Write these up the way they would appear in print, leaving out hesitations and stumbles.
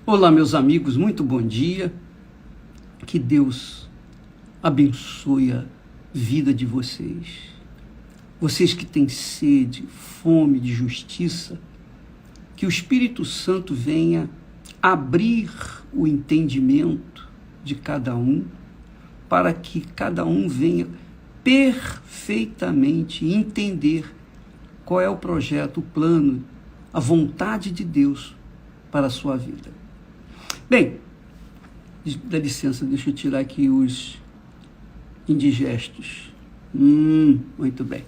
Olá, meus amigos, muito bom dia. Que Deus abençoe a vida de vocês. Vocês que têm sede, fome de justiça, que o Espírito Santo venha abrir o entendimento de cada um, para que cada um venha perfeitamente entender qual é o projeto, o plano, a vontade de Deus para a sua vida. Bem, dá licença, deixa eu tirar aqui os indigestos. Muito bem.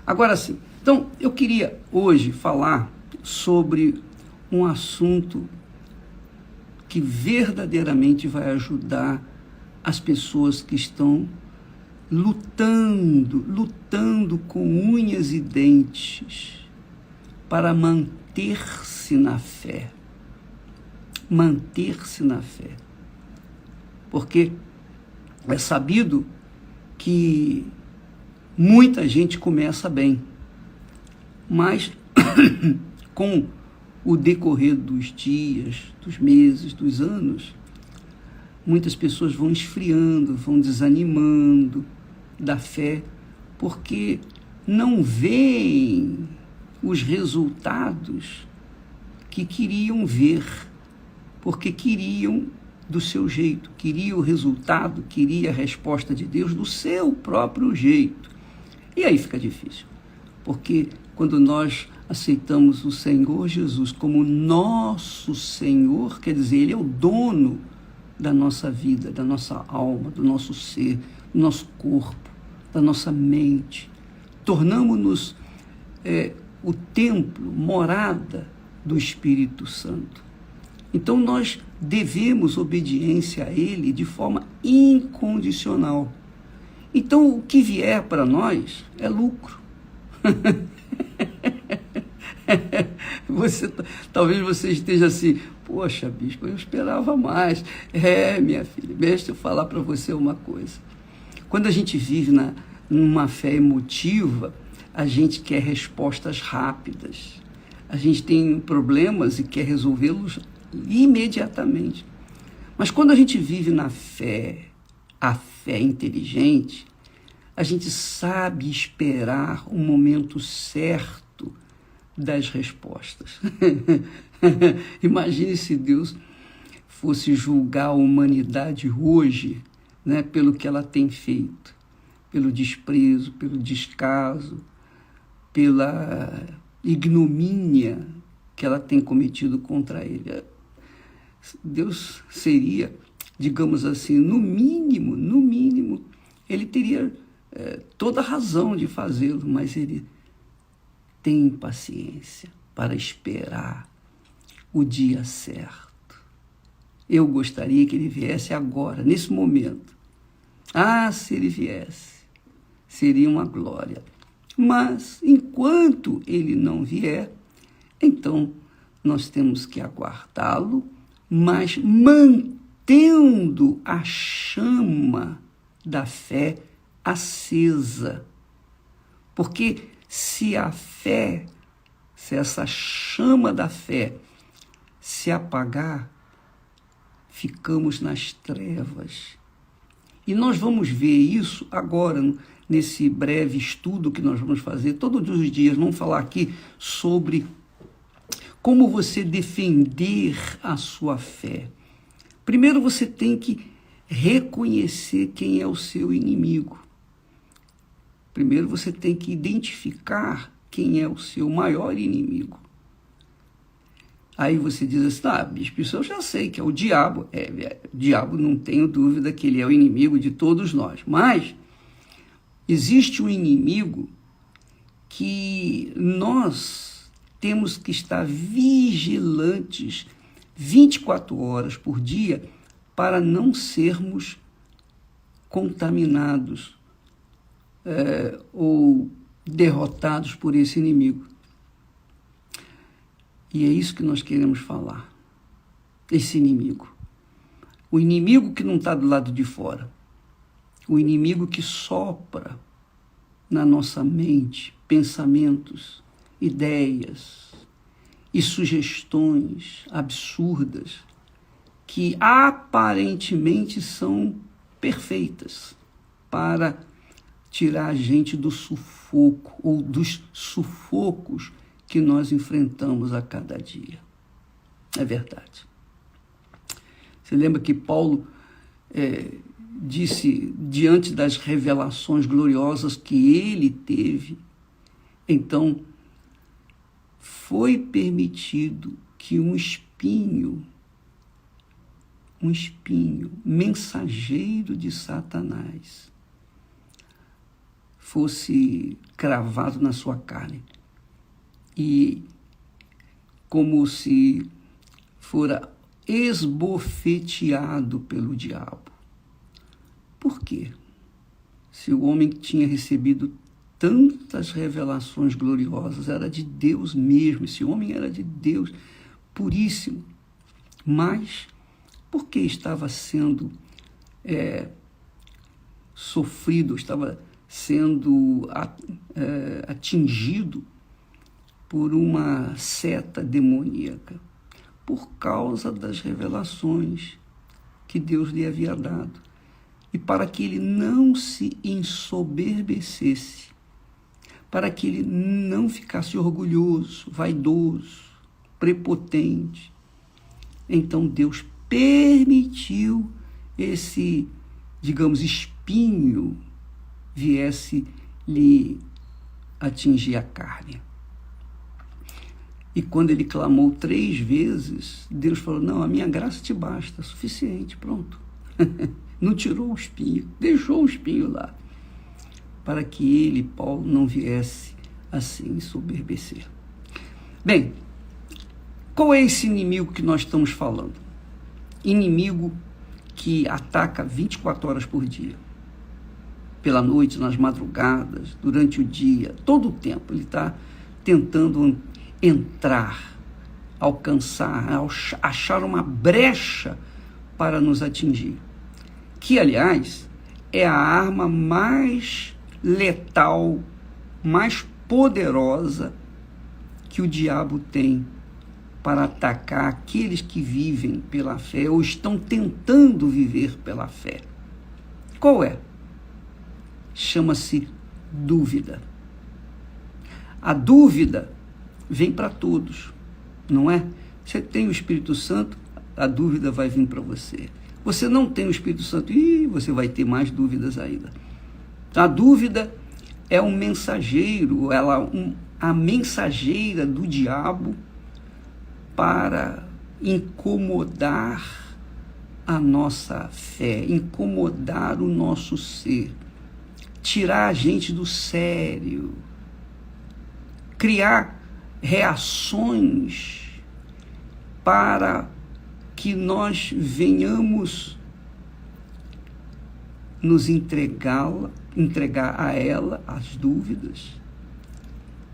Agora sim, então eu queria hoje falar sobre um assunto que verdadeiramente vai ajudar as pessoas que estão lutando com unhas e dentes para manter-se na fé. Manter-se na fé. Porque é sabido que muita gente começa bem, mas com o decorrer dos dias, dos meses, dos anos, muitas pessoas vão esfriando, vão desanimando da fé, porque não veem os resultados que queriam ver, porque queriam do seu jeito, queria o resultado, queria a resposta de Deus do seu próprio jeito. E aí fica difícil, porque quando nós aceitamos o Senhor Jesus como nosso Senhor, quer dizer, Ele é o dono da nossa vida, da nossa alma, do nosso ser, do nosso corpo, da nossa mente. Tornamos-nos o templo, morada do Espírito Santo. Então nós devemos obediência a Ele de forma incondicional. Então o que vier para nós é lucro. Talvez você esteja assim, poxa, bispo, eu esperava mais. Minha filha, deixa eu falar para você uma coisa. Quando a gente vive numa fé emotiva, a gente quer respostas rápidas. A gente tem problemas e quer resolvê-los imediatamente. Mas quando a gente vive na fé, a fé inteligente, a gente sabe esperar o momento certo das respostas. Imagine se Deus fosse julgar a humanidade hoje, né, pelo que ela tem feito, pelo desprezo, pelo descaso, pela ignomínia que ela tem cometido contra ele. Deus seria, digamos assim, no mínimo, ele teria toda a razão de fazê-lo, mas ele tem paciência para esperar o dia certo. Eu gostaria que ele viesse agora, nesse momento. Se ele viesse, seria uma glória. Mas, enquanto ele não vier, então nós temos que aguardá-lo, mas mantendo a chama da fé acesa. Porque se essa chama da fé se apagar, ficamos nas trevas. E nós vamos ver isso agora, nesse breve estudo que nós vamos fazer todos os dias. Vamos falar aqui sobre como você defender a sua fé. Primeiro você tem que reconhecer quem é o seu inimigo. Primeiro você tem que identificar quem é o seu maior inimigo. Aí você diz assim, bispo, isso eu já sei que é o diabo. O diabo, não tenho dúvida que ele é o inimigo de todos nós. Mas existe um inimigo que nós temos que estar vigilantes 24 horas por dia para não sermos contaminados ou derrotados por esse inimigo. E é isso que nós queremos falar. Esse inimigo. O inimigo que não está do lado de fora. O inimigo que sopra na nossa mente pensamentos, ideias e sugestões absurdas que aparentemente são perfeitas para tirar a gente do sufoco ou dos sufocos que nós enfrentamos a cada dia. É verdade. Você lembra que Paulo disse, diante das revelações gloriosas que ele teve, então foi permitido que um espinho, mensageiro de Satanás, fosse cravado na sua carne e como se fora esbofeteado pelo diabo. Por quê? Se o homem tinha recebido tantas revelações gloriosas, era de Deus mesmo, esse homem era de Deus puríssimo, mas por que estava sendo sofrido, estava sendo atingido por uma seta demoníaca? Por causa das revelações que Deus lhe havia dado. E para que ele não se ensoberbecesse, para que ele não ficasse orgulhoso, vaidoso, prepotente. Então Deus permitiu esse, digamos, espinho viesse lhe atingir a carne. E quando ele clamou 3 vezes, Deus falou, não, a minha graça te basta, é suficiente, pronto. Não tirou o espinho, deixou o espinho lá, para que ele, Paulo, não viesse assim ensoberbecer. Bem, qual é esse inimigo que nós estamos falando? Inimigo que ataca 24 horas por dia. Pela noite, nas madrugadas, durante o dia, todo o tempo. Ele está tentando entrar, alcançar, achar uma brecha para nos atingir. Que, aliás, é a arma mais letal, mais poderosa que o diabo tem para atacar aqueles que vivem pela fé ou estão tentando viver pela fé. Qual é? Chama-se dúvida. A dúvida vem para todos, não é? Você tem o Espírito Santo, a dúvida vai vir para você. Você não tem o Espírito Santo, você vai ter mais dúvidas ainda. A dúvida é um mensageiro, a mensageira do diabo para incomodar a nossa fé, incomodar o nosso ser, tirar a gente do sério, criar reações para que nós venhamos nos entregar a ela as dúvidas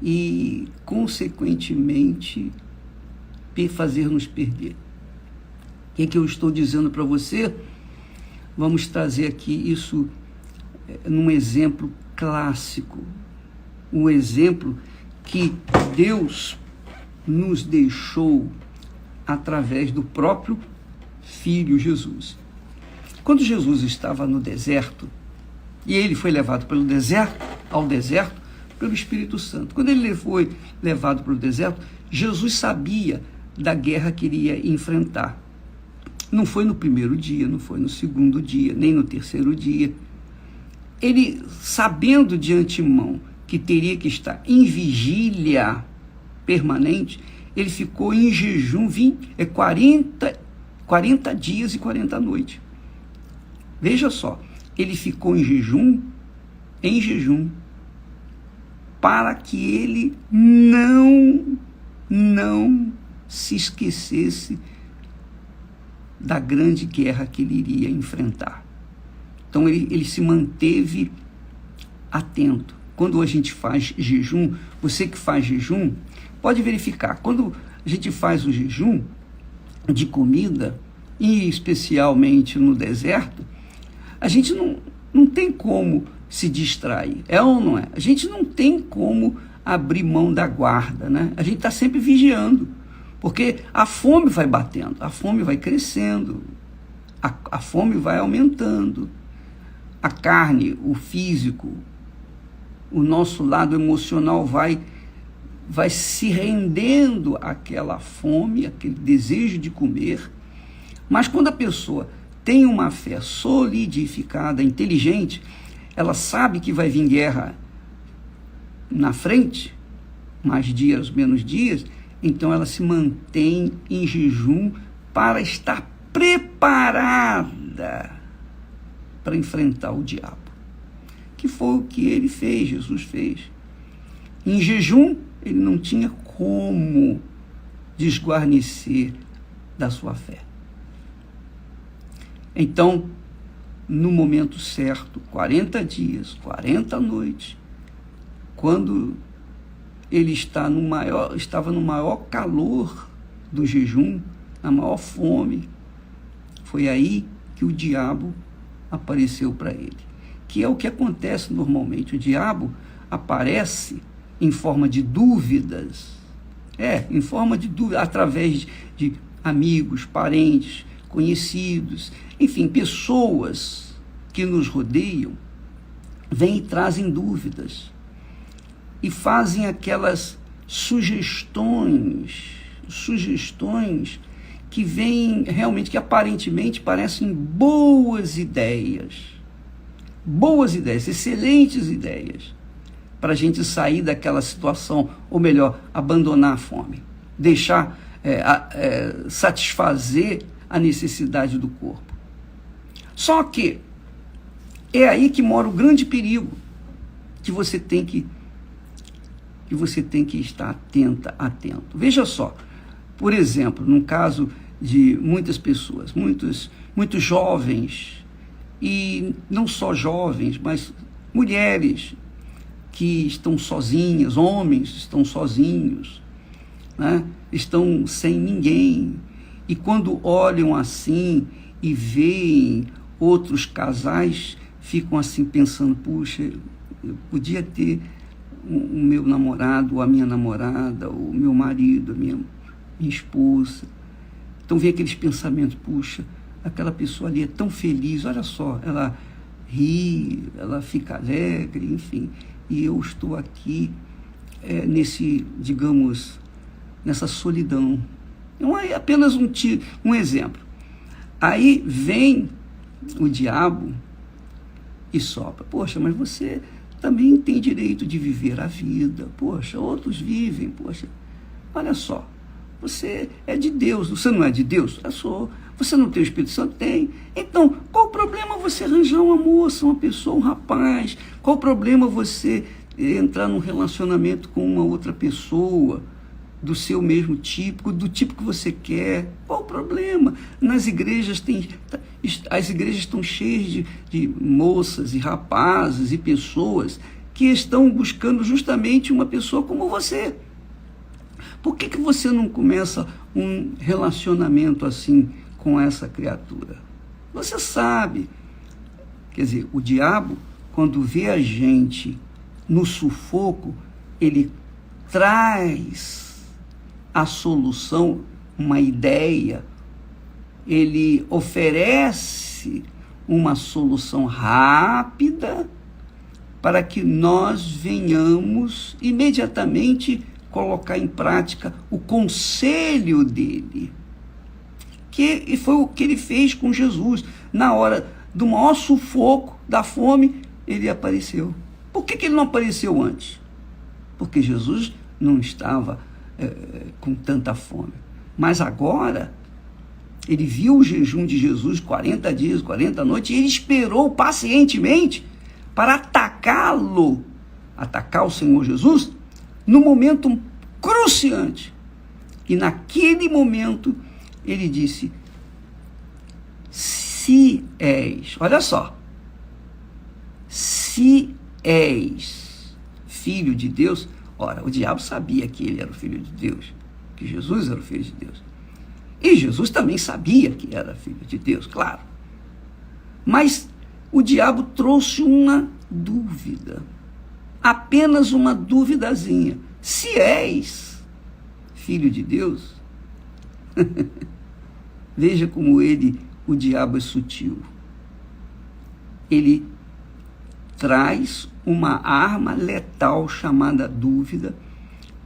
e, consequentemente, fazer-nos perder. O que eu estou dizendo para você? Vamos trazer aqui isso num exemplo clássico, um exemplo que Deus nos deixou através do próprio Filho Jesus. Quando Jesus estava no deserto, e ele foi levado ao deserto pelo Espírito Santo. Quando ele foi levado para o deserto, Jesus sabia da guerra que iria enfrentar. Não foi no primeiro dia, não foi no segundo dia, nem no terceiro dia. Ele, sabendo de antemão que teria que estar em vigília permanente, ele ficou em jejum 40 dias e 40 noites. Veja só, ele ficou em jejum, para que ele não se esquecesse da grande guerra que ele iria enfrentar. Então ele se manteve atento. Quando a gente faz jejum, você que faz jejum, pode verificar, quando a gente faz o jejum de comida, e especialmente no deserto, a gente não tem como se distrair, é ou não é? A gente não tem como abrir mão da guarda, né? A gente está sempre vigiando, porque a fome vai batendo, a fome vai crescendo, a fome vai aumentando. A carne, o físico, o nosso lado emocional vai se rendendo àquela fome, aquele desejo de comer. Mas quando a pessoa tem uma fé solidificada, inteligente, ela sabe que vai vir guerra na frente, mais dias, menos dias, então ela se mantém em jejum para estar preparada para enfrentar o diabo. Que foi o que ele fez, Jesus fez. Em jejum, ele não tinha como desguarnecer da sua fé. Então, no momento certo, 40 dias, 40 noites, quando ele estava no maior calor do jejum, na maior fome, foi aí que o diabo apareceu para ele. Que é o que acontece normalmente. O diabo aparece em forma de dúvidas. Em forma de dúvida, através de amigos, parentes, conhecidos, enfim, pessoas que nos rodeiam, vêm e trazem dúvidas e fazem aquelas sugestões que vêm realmente, que aparentemente parecem boas ideias, excelentes ideias, para a gente sair daquela situação, ou melhor, abandonar a fome, deixar, satisfazer a necessidade do corpo. Só que é aí que mora o grande perigo, que você tem que estar atento. Veja só, por exemplo, no caso de muitas pessoas, muitos jovens, e não só jovens, mas mulheres que estão sozinhas, homens estão sozinhos, né? Estão sem ninguém, e quando olham assim e veem outros casais, ficam assim pensando, puxa, eu podia ter o meu namorado, ou a minha namorada, o meu marido, a minha esposa. Então vem aqueles pensamentos, puxa, aquela pessoa ali é tão feliz, olha só, ela ri, ela fica alegre, enfim, e eu estou aqui nessa solidão. Então é apenas um exemplo. Aí vem o diabo e sopra, poxa, mas você também tem direito de viver a vida, poxa, outros vivem, poxa, olha só, você é de Deus, você não é de Deus? Eu sou. Você não tem o Espírito Santo? Tem. Então, qual o problema você arranjar uma moça, uma pessoa, um rapaz? Qual o problema você entrar num relacionamento com uma outra pessoa do seu mesmo tipo, do tipo que você quer? Qual o problema? Nas igrejas as igrejas estão cheias de moças e rapazes e pessoas que estão buscando justamente uma pessoa como você. Por que você não começa um relacionamento assim com essa criatura? Você sabe, quer dizer, o diabo, quando vê a gente no sufoco, ele traz a solução, uma ideia, ele oferece uma solução rápida para que nós venhamos imediatamente colocar em prática o conselho dele, que foi o que ele fez com Jesus. Na hora do maior sufoco, da fome, ele apareceu. Por que ele não apareceu antes? Porque Jesus não estava com tanta fome. Mas agora, ele viu o jejum de Jesus, 40 dias, 40 noites, e ele esperou pacientemente para atacar o Senhor Jesus, no momento cruciante. E naquele momento, ele disse, se és, olha só, se és filho de Deus. Ora, o diabo sabia que ele era o filho de Deus, que Jesus era o filho de Deus. E Jesus também sabia que era filho de Deus, claro. Mas o diabo trouxe uma dúvida, apenas uma duvidazinha. Se és filho de Deus, veja como ele o diabo é sutil. Ele traz uma arma letal chamada dúvida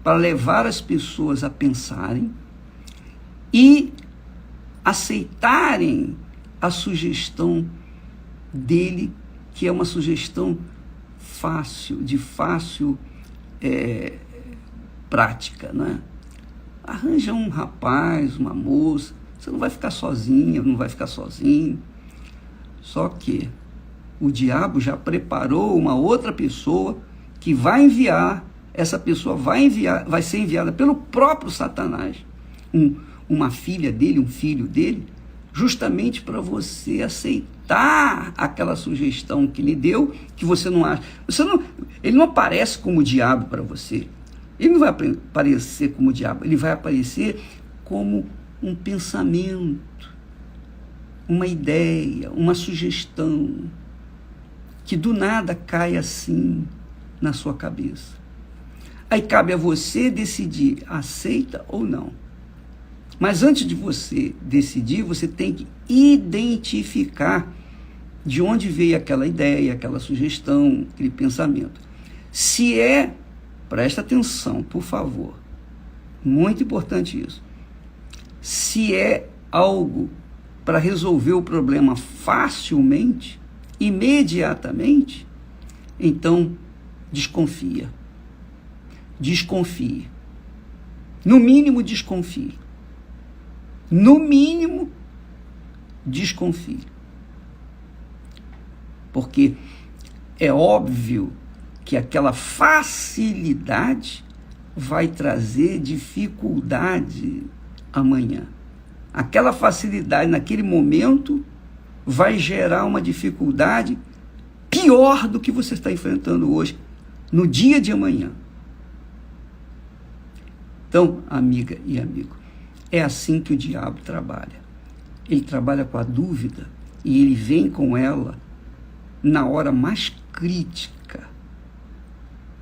para levar as pessoas a pensarem e aceitarem a sugestão dele, que é uma sugestão de fácil prática, não é? Arranja um rapaz, uma moça, você não vai ficar sozinha, não vai ficar sozinho. Só que o diabo já preparou uma outra pessoa que vai enviar, essa pessoa vai ser enviada pelo próprio Satanás, uma filha dele, um filho dele, justamente para você aceitar aquela sugestão que lhe deu, que você não acha. Ele não aparece como o diabo para você. Ele não vai aparecer como o diabo, ele vai aparecer como um pensamento, uma ideia, uma sugestão, que do nada cai assim na sua cabeça. Aí cabe a você decidir, aceita ou não. Mas antes de você decidir, você tem que identificar de onde veio aquela ideia, aquela sugestão, aquele pensamento. Se presta atenção, por favor, muito importante isso. Se é algo para resolver o problema facilmente, imediatamente, então desconfia. Desconfie. No mínimo, desconfie. No mínimo, desconfie. Porque é óbvio que aquela facilidade vai trazer dificuldade amanhã. Aquela facilidade naquele momento vai gerar uma dificuldade pior do que você está enfrentando hoje, no dia de amanhã. Então, amiga e amigo, é assim que o diabo trabalha. Ele trabalha com a dúvida e ele vem com ela na hora mais crítica,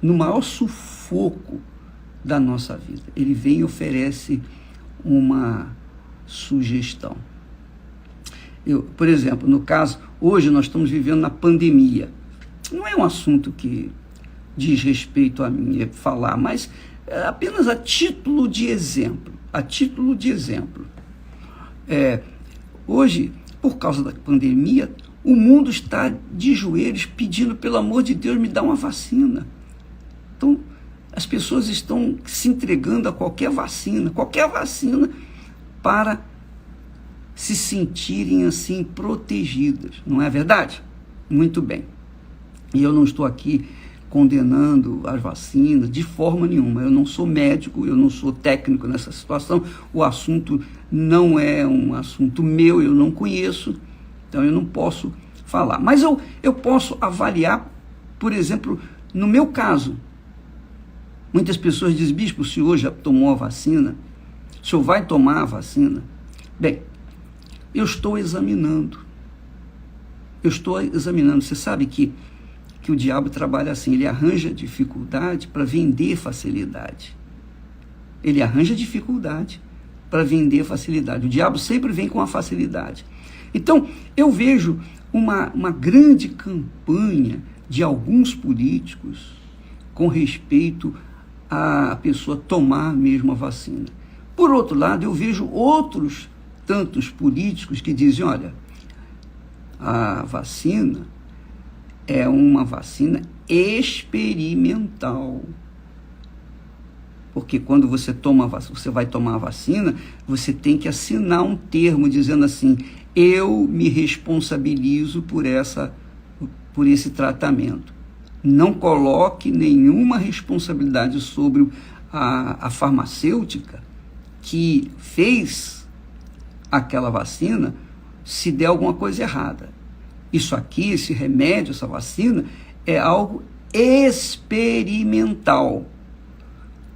no maior sufoco da nossa vida. Ele vem e oferece uma sugestão. Por exemplo, no caso, hoje nós estamos vivendo na pandemia. Não é um assunto que diz respeito a mim falar, mas apenas a título de exemplo. Hoje, por causa da pandemia, o mundo está de joelhos pedindo, pelo amor de Deus, me dá uma vacina. Então, as pessoas estão se entregando a qualquer vacina para se sentirem assim protegidas, não é verdade? Muito bem. E eu não estou aqui condenando as vacinas de forma nenhuma. Eu não sou médico, eu não sou técnico nessa situação, o assunto não é um assunto meu, eu não conheço, então eu não posso falar. Mas eu posso avaliar, por exemplo, no meu caso. Muitas pessoas dizem, bispo, o senhor já tomou a vacina? O senhor vai tomar a vacina? Bem, eu estou examinando. Você sabe que o diabo trabalha assim, ele arranja dificuldade para vender facilidade. Ele arranja dificuldade para vender facilidade. O diabo sempre vem com a facilidade. Então, eu vejo uma grande campanha de alguns políticos com respeito à pessoa tomar mesmo a vacina. Por outro lado, eu vejo outros tantos políticos que dizem, olha, a vacina é uma vacina experimental. Porque quando você vai tomar a vacina, você tem que assinar um termo dizendo assim, eu me responsabilizo por esse tratamento. Não coloque nenhuma responsabilidade sobre a farmacêutica que fez aquela vacina se der alguma coisa errada. Isso aqui, esse remédio, essa vacina, é algo experimental.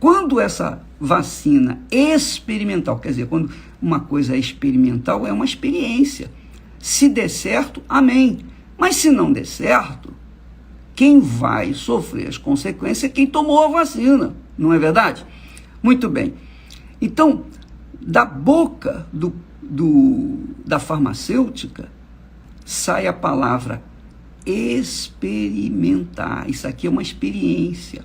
Quando essa vacina experimental, quer dizer, quando uma coisa é experimental, é uma experiência. Se der certo, amém. Mas se não der certo, quem vai sofrer as consequências é quem tomou a vacina, não é verdade? Muito bem. Então, da boca da farmacêutica sai a palavra experimentar. Isso aqui é uma experiência.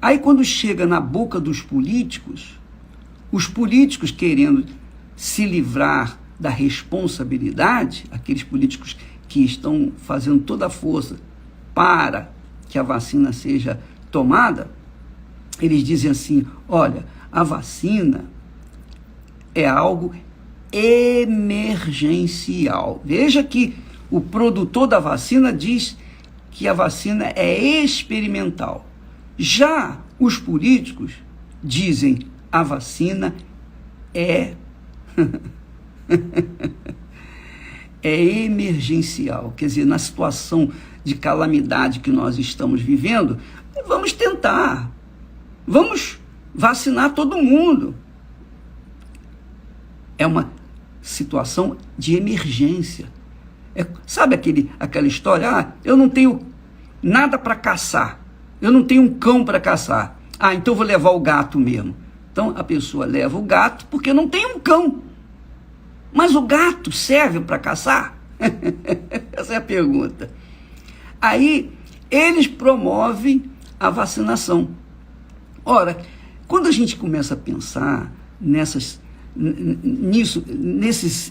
Aí quando chega na boca dos políticos, os políticos querendo se livrar da responsabilidade, aqueles políticos que estão fazendo toda a força para que a vacina seja tomada, eles dizem assim: olha, a vacina é algo emergencial. Veja que o produtor da vacina diz que a vacina é experimental. Já os políticos dizem a vacina é é emergencial. Quer dizer, na situação de calamidade que nós estamos vivendo, vamos tentar, vamos vacinar todo mundo. É uma situação de emergência. Sabe aquela história? Eu não tenho nada para caçar, eu não tenho um cão para caçar. Então vou levar o gato mesmo. Então a pessoa leva o gato porque não tem um cão. Mas o gato serve para caçar? Essa é a pergunta. Aí eles promovem a vacinação. Ora, quando a gente começa a pensar nesses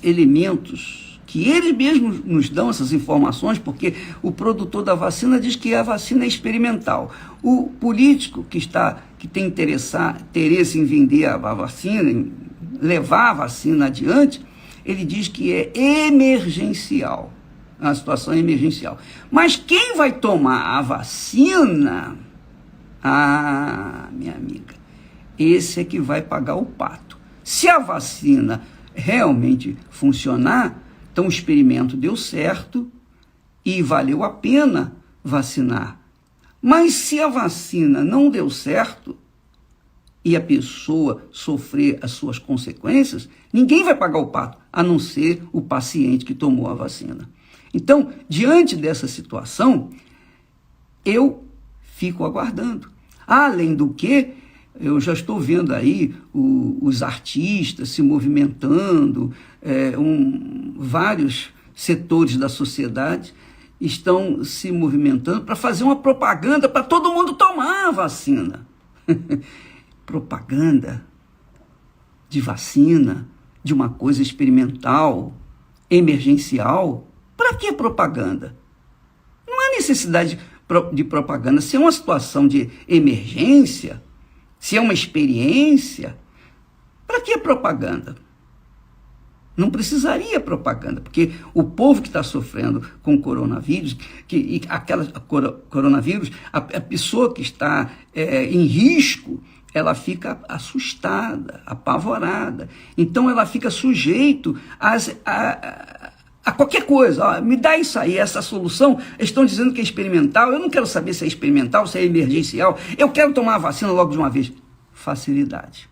elementos que eles mesmos nos dão essas informações, porque o produtor da vacina diz que a vacina é experimental. O político que tem interesse em vender a vacina, em levar a vacina adiante, ele diz que é emergencial, a situação é emergencial. Mas quem vai tomar a vacina, minha amiga, esse é que vai pagar o pato. Se a vacina realmente funcionar, então o experimento deu certo e valeu a pena vacinar. Mas se a vacina não deu certo e a pessoa sofrer as suas consequências, ninguém vai pagar o pato, a não ser o paciente que tomou a vacina. Então, diante dessa situação, eu fico aguardando. Além do que, eu já estou vendo aí os artistas se movimentando, vários setores da sociedade estão se movimentando para fazer uma propaganda para todo mundo tomar a vacina. Propaganda de vacina, de uma coisa experimental, emergencial. Para que propaganda? Não há necessidade de propaganda. Se é uma situação de emergência, se é uma experiência, para que propaganda? Não precisaria propaganda, porque o povo que está sofrendo com o coronavírus, a pessoa que está em risco, ela fica assustada, apavorada. Então ela fica sujeito a qualquer coisa. Me dá isso aí, essa solução. Estão dizendo que é experimental. Eu não quero saber se é experimental, se é emergencial. Eu quero tomar a vacina logo de uma vez. Facilidade.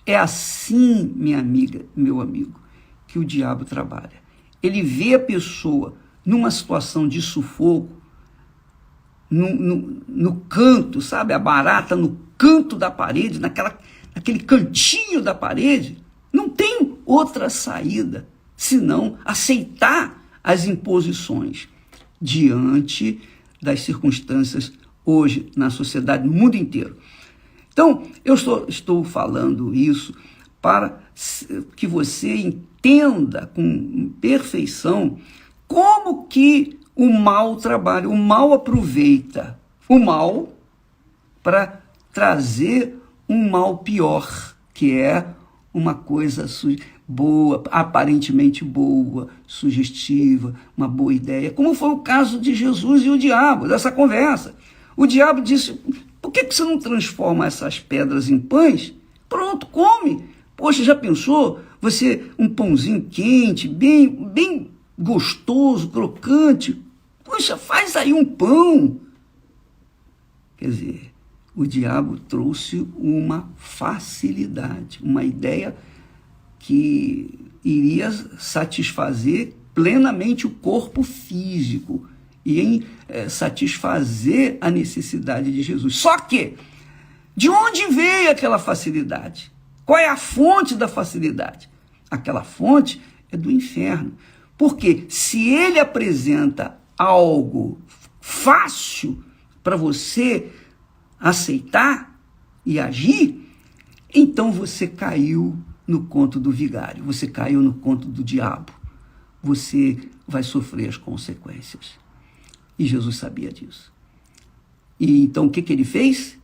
É assim, minha amiga, meu amigo, que o diabo trabalha. Ele vê a pessoa numa situação de sufoco, no canto, sabe? A barata no canto da parede, naquele cantinho da parede. Não tem outra saída senão aceitar as imposições diante das circunstâncias hoje na sociedade, no mundo inteiro. Então, eu estou falando isso para que você entenda com perfeição como que o mal trabalha. O mal aproveita o mal para trazer um mal pior, que é uma coisa boa, aparentemente boa, sugestiva, uma boa ideia, como foi o caso de Jesus e o diabo, dessa conversa. O diabo disse: por que você não transforma essas pedras em pães? Pronto, come. Poxa, já pensou? Você, um pãozinho quente, bem gostoso, crocante. Poxa, faz aí um pão. Quer dizer, o diabo trouxe uma facilidade, uma ideia que iria satisfazer plenamente o corpo físico e em satisfazer a necessidade de Jesus. Só que, de onde veio aquela facilidade? Qual é a fonte da facilidade? Aquela fonte é do inferno. Porque se ele apresenta algo fácil para você aceitar e agir, então você caiu no conto do vigário, você caiu no conto do diabo. Você vai sofrer as consequências. E Jesus sabia disso. E então o que ele fez?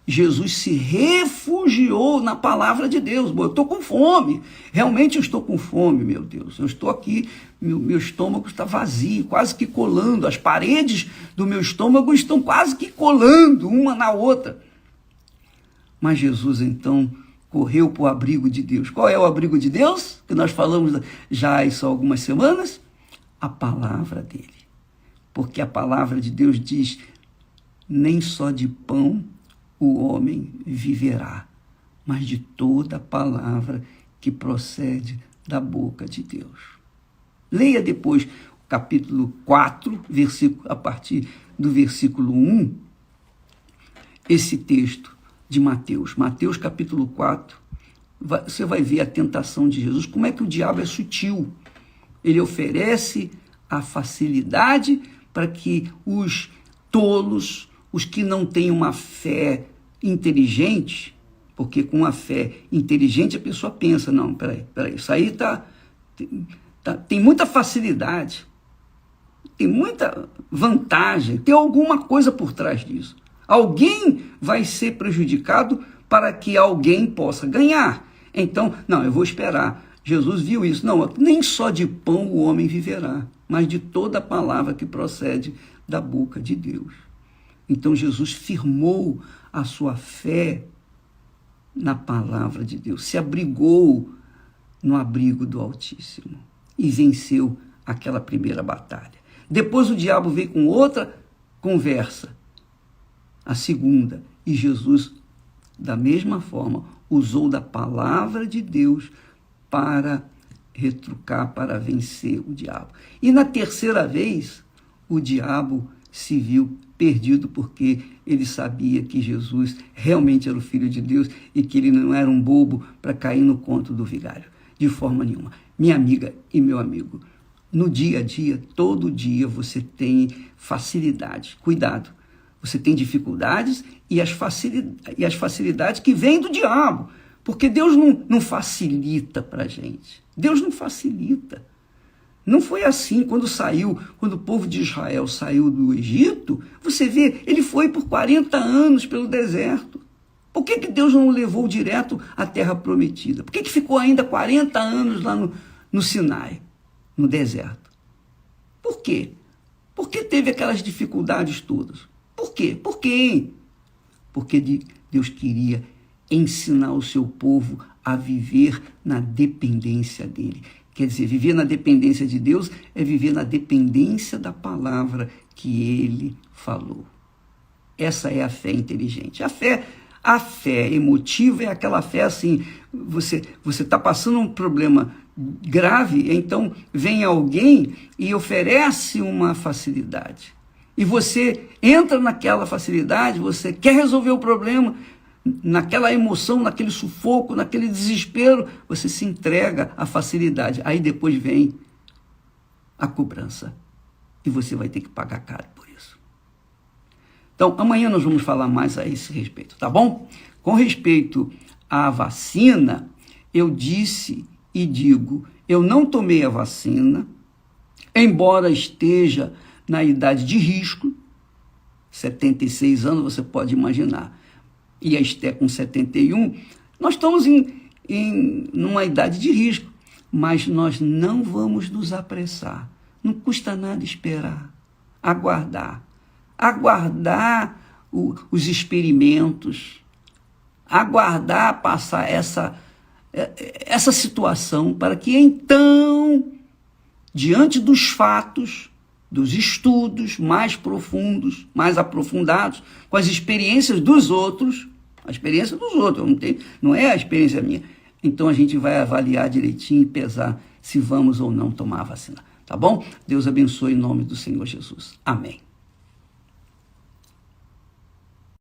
Jesus se refugiou na palavra de Deus. Eu estou com fome, realmente eu estou com fome, meu Deus. Eu estou aqui, meu estômago está vazio, quase que colando. As paredes do meu estômago estão quase que colando uma na outra. Mas Jesus então correu para o abrigo de Deus. Qual é o abrigo de Deus? Que nós falamos já há algumas semanas? A palavra dele. Porque a palavra de Deus diz, nem só de pão o homem viverá, mas de toda a palavra que procede da boca de Deus. Leia depois o capítulo 4, a partir do versículo 1, esse texto de Mateus. Mateus capítulo 4, você vai ver a tentação de Jesus, como é que o diabo é sutil. Ele oferece a facilidade para que os tolos, os que não têm uma fé inteligente, porque com a fé inteligente a pessoa pensa, não, peraí, isso aí tem muita facilidade, tem muita vantagem, tem alguma coisa por trás disso. Alguém vai ser prejudicado para que alguém possa ganhar. Então, não, eu vou esperar. Jesus viu isso. Não, nem só de pão o homem viverá, mas de toda a palavra que procede da boca de Deus. Então Jesus firmou a sua fé na palavra de Deus, se abrigou no abrigo do Altíssimo e venceu aquela primeira batalha. Depois o diabo veio com outra conversa, a segunda, e Jesus, da mesma forma, usou da palavra de Deus para retrucar, para vencer o diabo. E na terceira vez, o diabo se viu perdido, porque ele sabia que Jesus realmente era o Filho de Deus e que ele não era um bobo para cair no conto do vigário, de forma nenhuma. Minha amiga e meu amigo, no dia a dia, todo dia você tem facilidade. Cuidado, você tem dificuldades e as facilidades que vêm do diabo, porque Deus não facilita para a gente. Deus não facilita. Não foi assim quando o povo de Israel saiu do Egito. Você vê, ele foi por 40 anos pelo deserto. Por que Deus não o levou direto à terra prometida? Por que ficou ainda 40 anos lá no Sinai, no deserto? Por quê? Por que teve aquelas dificuldades todas? Por quê? Por quê? Porque Deus queria ensinar o seu povo a viver na dependência dele. Quer dizer, viver na dependência de Deus é viver na dependência da palavra que ele falou. Essa é a fé inteligente. A fé emotiva é aquela fé assim, você está passando um problema grave, então vem alguém e oferece uma facilidade. E você entra naquela facilidade, você quer resolver o problema, naquela emoção, naquele sufoco, naquele desespero, você se entrega à facilidade. Aí depois vem a cobrança. E você vai ter que pagar caro por isso. Então, amanhã nós vamos falar mais a esse respeito, tá bom? Com respeito à vacina, eu disse e digo, eu não tomei a vacina, embora esteja na idade de risco, 76 anos, você pode imaginar, e a Esté com 71, nós estamos numa idade de risco, mas nós não vamos nos apressar. Não custa nada esperar, aguardar os experimentos, aguardar passar essa situação, para que então, diante dos fatos, dos estudos mais profundos, mais aprofundados, com as experiências dos outros, a experiência dos outros, não é a experiência minha. Então a gente vai avaliar direitinho e pesar se vamos ou não tomar a vacina. Tá bom? Deus abençoe em nome do Senhor Jesus. Amém.